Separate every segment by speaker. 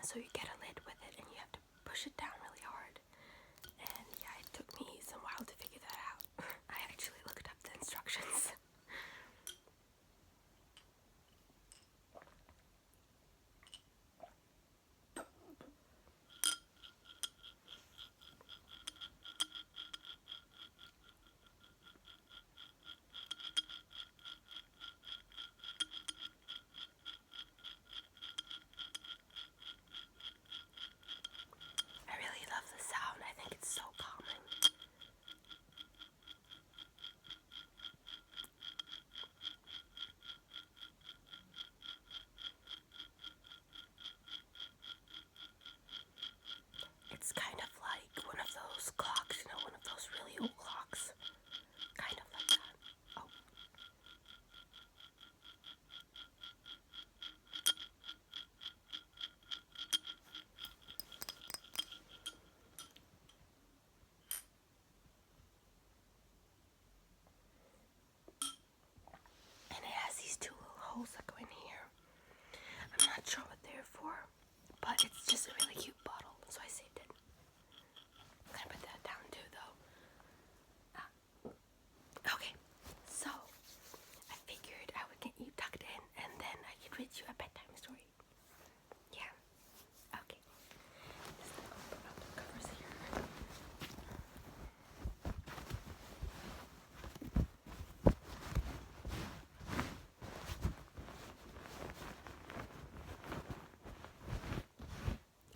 Speaker 1: so you get a lid with it and you have to push it down really hard. And yeah, it took me some while to figure that out. I actually looked up the instructions. I really love the sound. I think it's so calming. It's kind of like one of those clocks, you know, one of those really old clocks. Kind of like that. Oh. And it has these two little holes that go in here. I'm not sure what they're for, but it's just a really cute bottle, so I saved it. I'm gonna put that down too, though. Okay, so I figured I would get you tucked in, and then I could read you a bedtime story. Yeah. Okay. Just open up the covers here.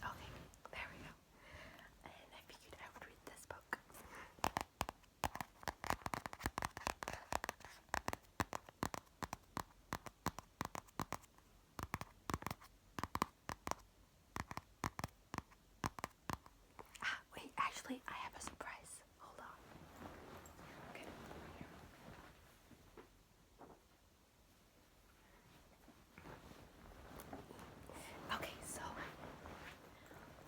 Speaker 1: Okay, there we go. And I figured I would read this book. Wait, actually, I have a surprise. Hold on. Okay. Okay, so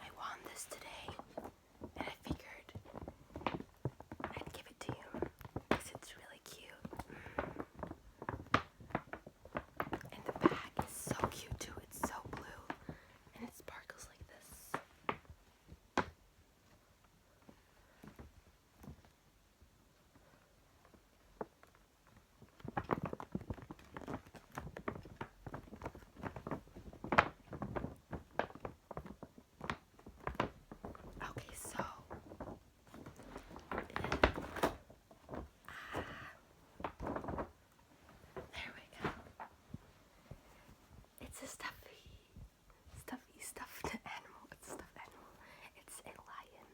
Speaker 1: I won this today, and I figured I'd give it to you because it's really cute. And the bag is so cute too. It's so blue, and it sparkles like this. Okay, so there we go. It's a stuffed animal. It's a stuffed animal. It's a lion.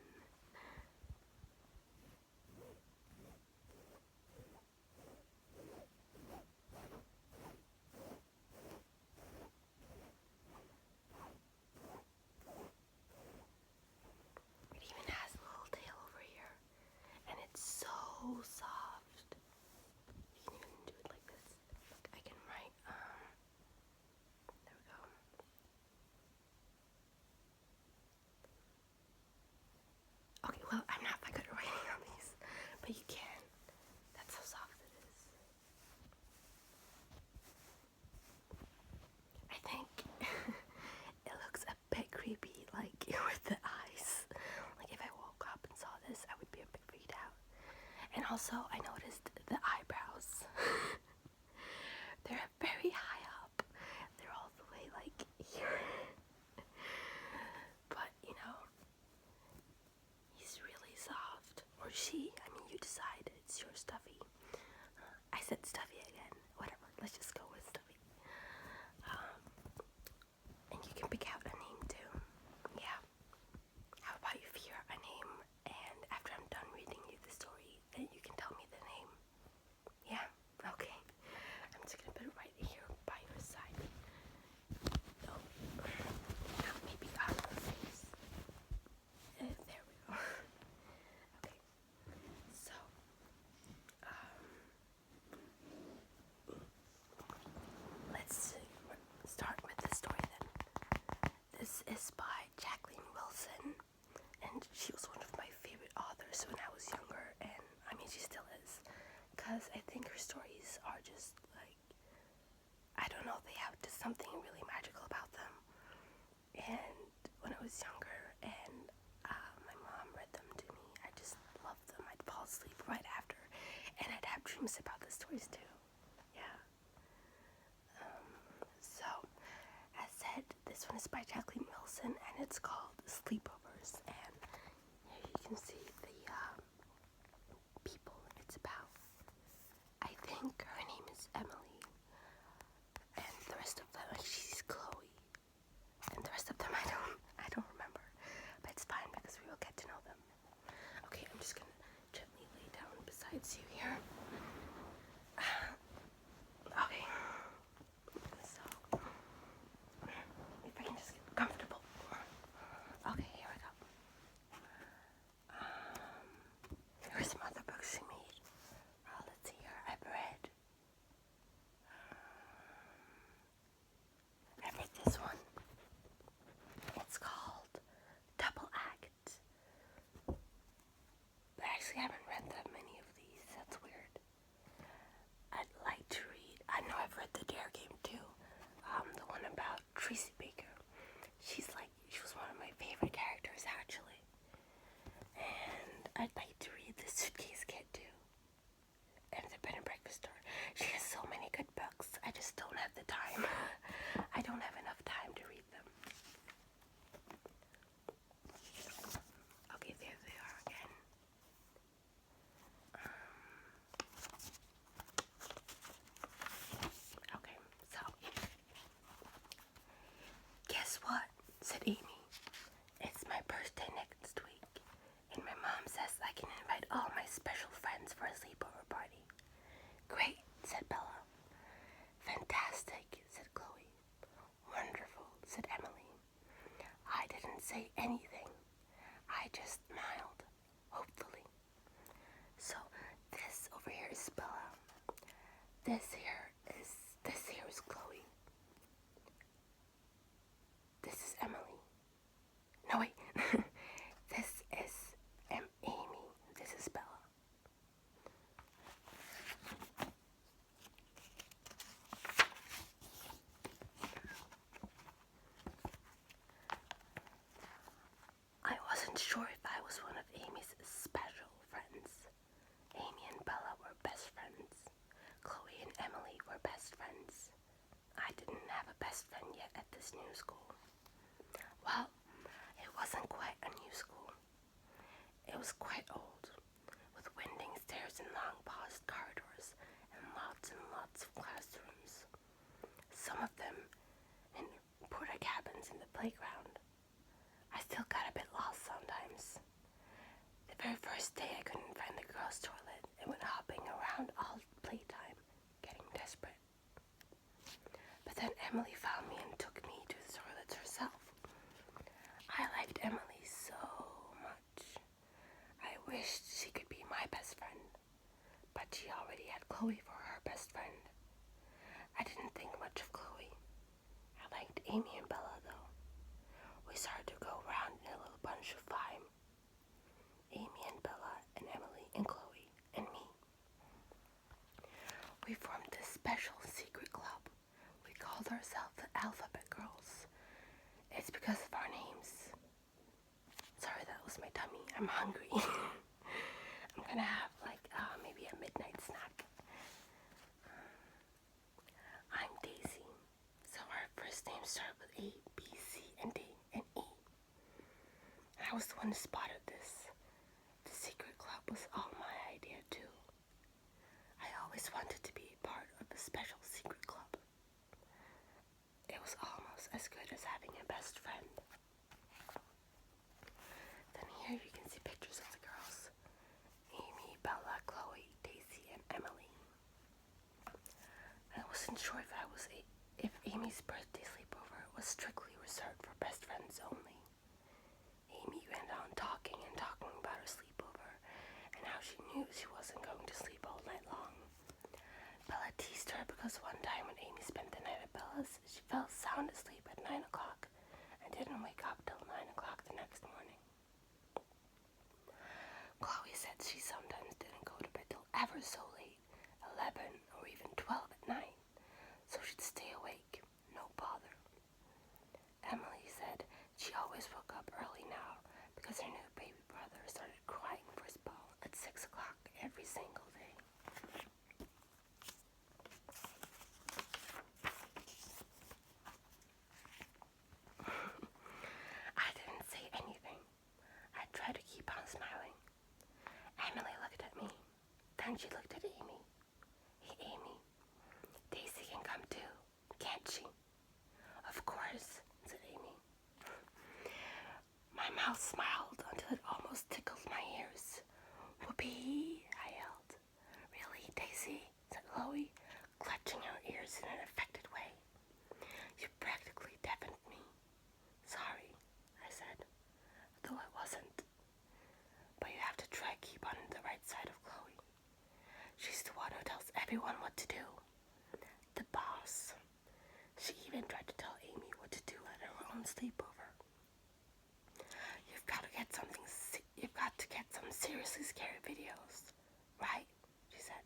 Speaker 1: It even has a little tail over here, and it's so soft. You can even do it like this. Look, I can write, there we go. Okay, well, I'm not that good at writing on these, but you can. That's how soft it is. I think it looks a bit creepy, like with the eyes. Like if I woke up and saw this, I would be a bit freaked out. And also, I noticed the eyebrows. They're very high up. They're all the way like here. But, you know, he's really soft. Or she. I mean, you decide. It's your stuffy. I said stuffy again. Whatever. Let's just go with stuffy. And you can pick out a name too. Yeah. How about you figure out a name, and after I'm done reading you the story, then you can tell me the name. Yeah? Okay. I'm just gonna put it right here by your side. No. Now maybe on your face. There we go. Okay. So, let's start with the story then. This is by Jacqueline Wilson, and she was one of my favorite authors when I was younger, and I mean she still is, because I think her stories are just like, I don't know, they have just something really magical about them. And was younger, and my mom read them to me. I just loved them. I'd fall asleep right after, and I'd have dreams about the stories too. Yeah. So, as said, this one is by Jacqueline Wilson, and it's called Sleepovers. And here you can see the people it's about. I think her name is Emily, and the rest of them, she's Chloe, and the rest of them I don't remember, but it's fine because we will get to know them. Okay, I'm just gonna gently lay down beside you here. Okay, so if I can just get comfortable. Okay, here we go. Here's some other books she made. Let's see here. I've read this one. It's called Double Act. But I actually haven't read that many of these. That's weird. I'd like to read. I know I've read The Dare Game too. The one about Tracy Baker. She was one of my favorite characters actually. And I'd like to read The Suitcase Kid too. And The Bed and Breakfast Store. She has so many good books. I just don't have the time. I don't have enough time to read them. Okay, there they are again. Okay, so guess what? Said Amy. It's my birthday next week, and my mom says I can invite all my special friends for a sleepover party. Great, said Bella. Fantastic, said Chloe. Wonderful, said Emily. I didn't say anything. I just smiled, hopefully. So this over here is Bella. This here is Chloe. This is Emily. No wait. This is Amy. This is Bella. I wasn't sure if I was one of Amy's special friends. Amy and Bella were best friends. Chloe and Emily were best friends. I didn't have a best friend yet at this new school. Well, it wasn't quite a new school. It was quite old, with winding stairs and long paused corridors and lots of classrooms. Some of them in porta cabins in the playground. I still got a bit lost sometimes. The very first day I couldn't find the girls' toilet and went hopping around all playtime, getting desperate. But then Emily found me and took me to the toilets herself. I liked Emily so much. I wished she could be my best friend, but she already had Chloe for her best friend. I didn't think much of Chloe. I liked Amy and Bella though. We started to go around in a little bunch of 5. Amy and Bella and Emily and Chloe and me. We formed this special secret club. We called ourselves the Alphabet Girls. It's because of our names. Sorry, that was my tummy. I'm hungry. I'm gonna have maybe a midnight snack. I'm Daisy. So our first names start with A, B, C, and D, and E. I was the one who spotted this. The secret club was all my idea too. I always wanted to be part of a special secret club. It was almost as good as having a best friend. Then here you can see pictures of the girls. Amy, Bella, Chloe, Daisy, and Emily. I wasn't sure if Amy's birthday sleepover was strictly reserved for best friends only. Amy went on talking about her sleepover and how she knew she wasn't going to sleep all night long. Bella teased her because one time when Amy spent the night at Bella's, she fell sound asleep at 9 o'clock and didn't wake up till 9 o'clock the next morning. Chloe said she sometimes didn't go to bed till ever so late, 11 or even 12 at night, so she'd stay awake, no bother. Emily said she always woke And she looked at Amy. Hey, Amy, Daisy can come too, can't she? Of course, said Amy. My mouth smiled until it almost tickled my ears. Whoopee, I yelled. Really, Daisy, said Chloe, clutching her ears in an affected way. You practically deafened me. Sorry, I said, though I wasn't. But you have to try keep on the right side of Chloe. She's the one who tells everyone what to do. The boss. She even tried to tell Amy what to do at her own sleepover. You've got to get some seriously scary videos, right? She said.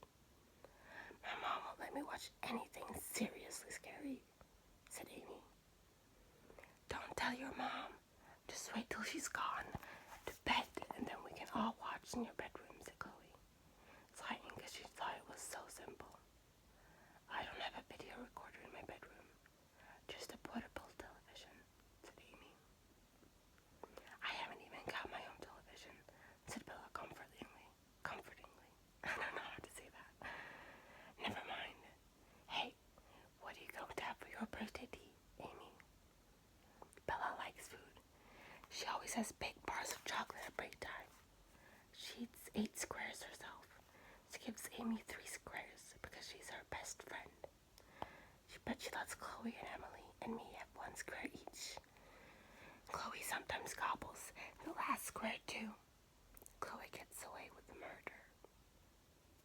Speaker 1: My mom won't let me watch anything seriously scary, said Amy. Don't tell your mom. Just wait till she's gone to bed, and then we can all watch in your bedroom, said Chloe, sighing because she thought it was so simple. I don't have a video recorder in my bedroom, just a portable television, said Amy. I haven't even got my own television, said Bella comfortingly. I don't know how to say that. Never mind. Hey, what are you going to have for your birthday tea, Amy? Bella likes food. She always has big bars of chocolate at break time. She eats 8 squares herself. She gives Amy 3 squares because she's her best friend. But she lets Chloe and Emily and me have 1 square each. Chloe sometimes gobbles the last square too. Chloe gets away with the murder.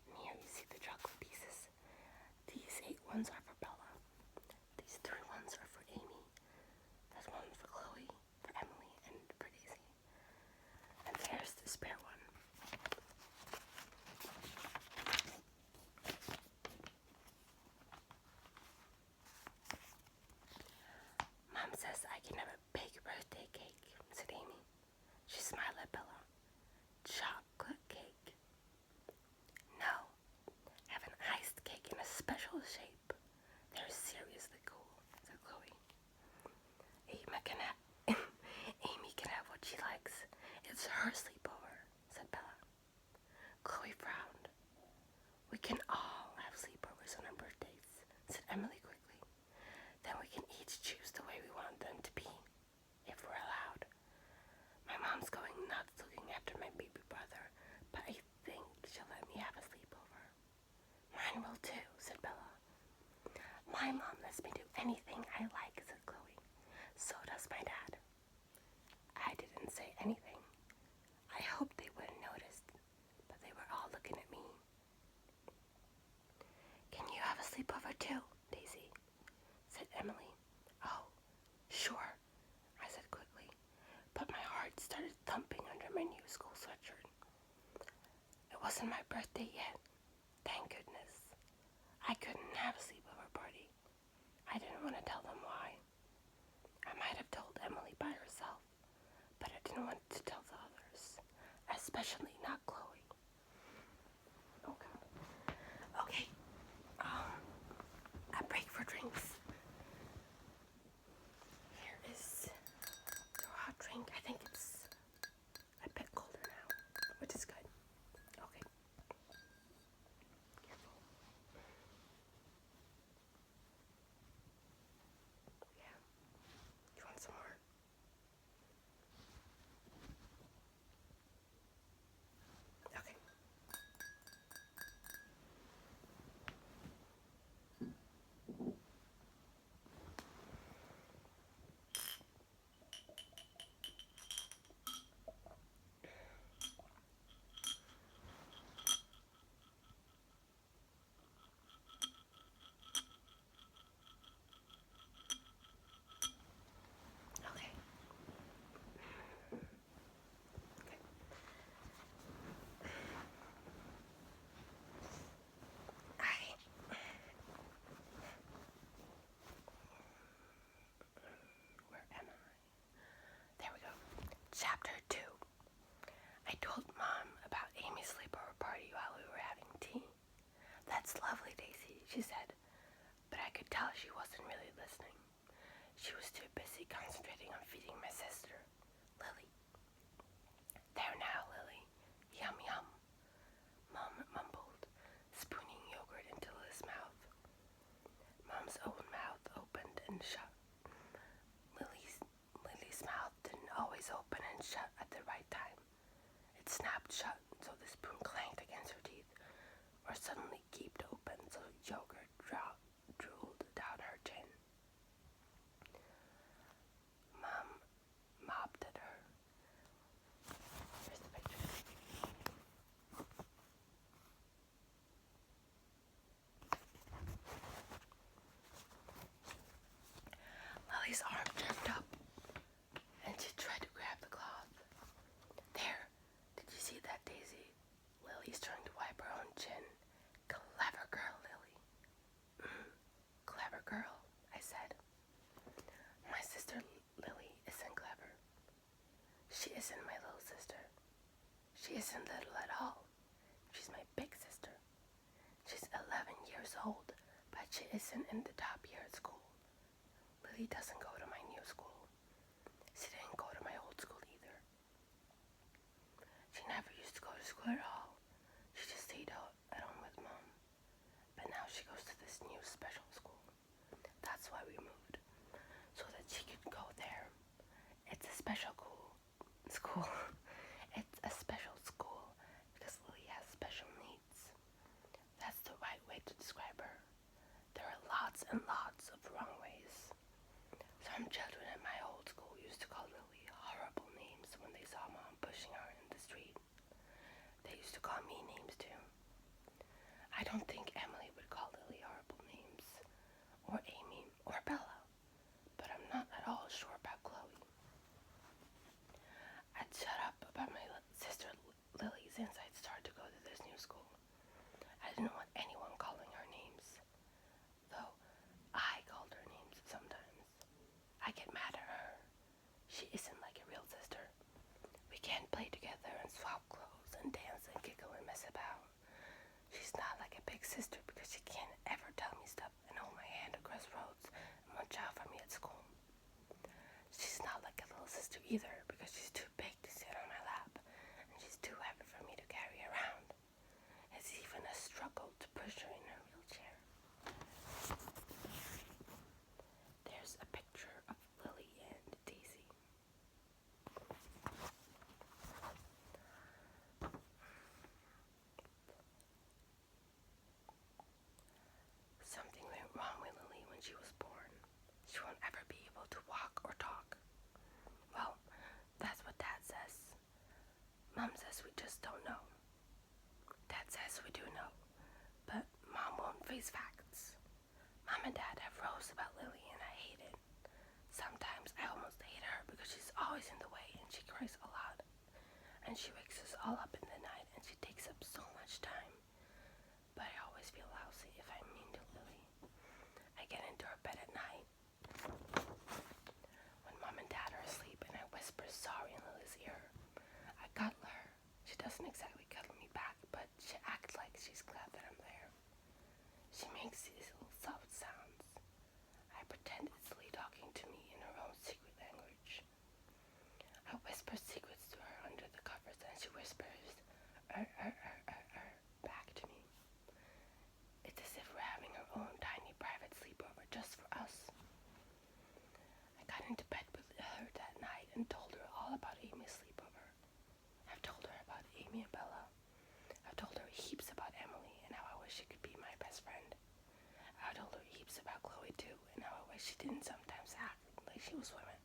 Speaker 1: And here you see the chocolate pieces. These 8 ones are for Bella. These 3 ones are for Amy. There's 1 for Chloe, for Emily, and for Daisy. And there's the spare one. Mom says I can have a big birthday cake, said Amy. She smiled at Bella. Chocolate cake. No, have an iced cake in a special shape. They're seriously cool, said Chloe. Amy can have what she likes. It's her sleepover, said Bella. Chloe frowned. We can all have sleepovers on our birthdays, said Emily quickly. Then we can each choose the way we want them to be, if we're allowed. My mom's going nuts looking after my baby brother, but I think she'll let me have a sleepover. Mine will too, said Bella. My mom lets me do anything I like, said Chloe. So does my dad. I didn't say anything. I hoped they wouldn't notice, but they were all looking at me. Can you have a sleepover too, Daisy? Said Emily. Oh, sure, I said quickly, but my heart started thumping under my new school sweatshirt. It wasn't my birthday yet, thank goodness. I couldn't have a sleepover party. I didn't want to tell them why. I might have told Emily by herself, but I didn't want to tell the others, especially not Chloe. Okay. A break for drinks. Here is your hot drink. I think it's a bit colder now, which is good. Okay. Careful. Yeah. You want some more? Okay. Okay. Where am I? There we go. Chapter 2. I told Mom about Amy's sleepover party while we were having tea. That's lovely, Daisy, she said, but I could tell she wasn't really listening. She was too busy concentrating on feeding my sister, Lily. There now, Lily. Yum, yum, Mom mumbled gaped shut so the spoon clanked against her teeth, or suddenly gaped open so yogurt drooled down her chin. Mom mopped at her. Here's the picture. Lily's arm jerked up, and she tried to grab the cloth. There! Did you see that, Daisy? Lily's trying to wipe her own chin. Clever girl, Lily. Clever girl, I said. My sister Lily isn't clever. She isn't my little sister. She isn't little at all. She's my big sister. She's 11 years old, but she isn't in the top year at school. Lily doesn't go to my new school. She didn't go to my old school either. She never used to go to school at all. She just stayed out at home with Mom. But now she goes to this new special school. That's why we moved, so that she could go there. It's a special school. It's a special school because Lily has special needs. That's the right way to describe her. There are lots and lots of wrong ways. Some children at my old school used to call Lily horrible names when they saw Mom pushing her in the street. They used to call me names too. I don't think Emily would call Lily horrible names, or Amy, or Bella, but I'm not at all sure about Chloe. I'd shut up about my sister Lily since I'd started to go to this new school. I didn't want anyone calling her names, though I called her names sometimes. I get mad at her. She isn't like a real sister. We can't play together and swap clothes and dance and giggle and mess about. She's not like a big sister because she can't ever tell me stuff and hold my hand across roads and watch out for me at school. She's not like a little sister either because she's too big to sit on my lap and she's too heavy for me to carry around. It's even a struggle to push her in her wheelchair. There's a picture of Lily and Daisy. Something went wrong with Lily when she was born. She won't ever be able to walk or talk. Well, that's what Dad says. Mom says we just don't know. Dad says we do know, but Mom won't face facts. Mom and Dad have rows about Lily and I hate it. Sometimes I almost hate her because she's always in the way and she cries a lot. And she wakes us all up in the night and she takes up so much time. But I always feel lousy if I'm mean to Lily. I get into her bed at night when Mom and Dad are asleep and I whisper sorry in Lily's ear. I cuddle her. She doesn't exactly cuddle me back, but she acts like she's glad that I'm there. She makes these little soft sounds. I pretend it's Lee talking to me in her own secret language. I whisper secrets to her under the covers and she whispers back to me. It's as if we're having our own tiny private sleepover just for us. I got into bed with her that night and told her all about Amy's sleepover. I've told her about Amy and Bella. I've told her heaps about Emily and how I wish she could be my best friend. I've told her heaps about Chloe too and how I wish she didn't sometimes act like she was swimming.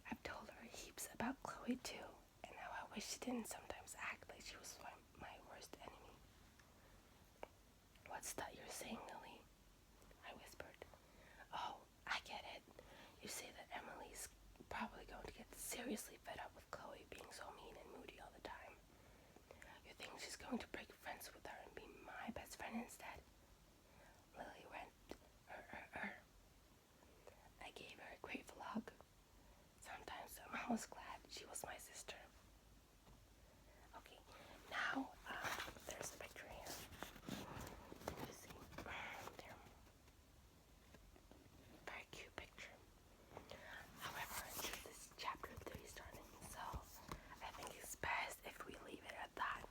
Speaker 1: I've told her heaps about Chloe too and how I wish she didn't sometimes act like she was my worst enemy. What's that you're saying, Lily? I whispered. Oh, I get it. You say that Emily's probably going to get seriously fed up with Chloe being so mean and moody all the time. You think she's going to break friends with her and be my best friend instead? Lily went, I gave her a grateful hug. Sometimes I'm almost glad she was my sister. Okay, now there's a picture here. You see, there. Very cute picture. However, this is chapter 3 starting, so I think it's best if we leave it at that.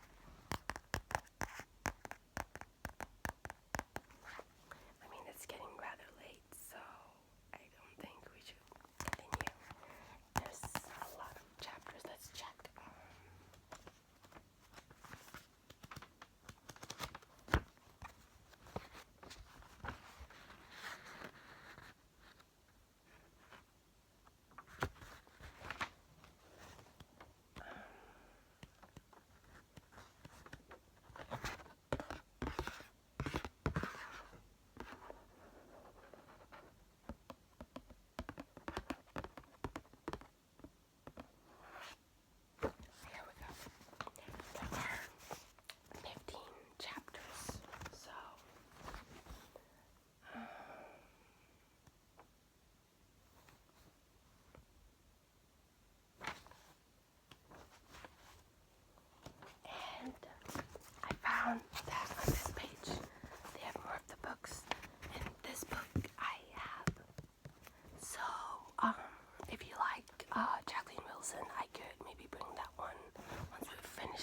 Speaker 1: I mean, it's getting rather late, so I don't think we should continue. There's a lot of chapters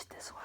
Speaker 1: this one.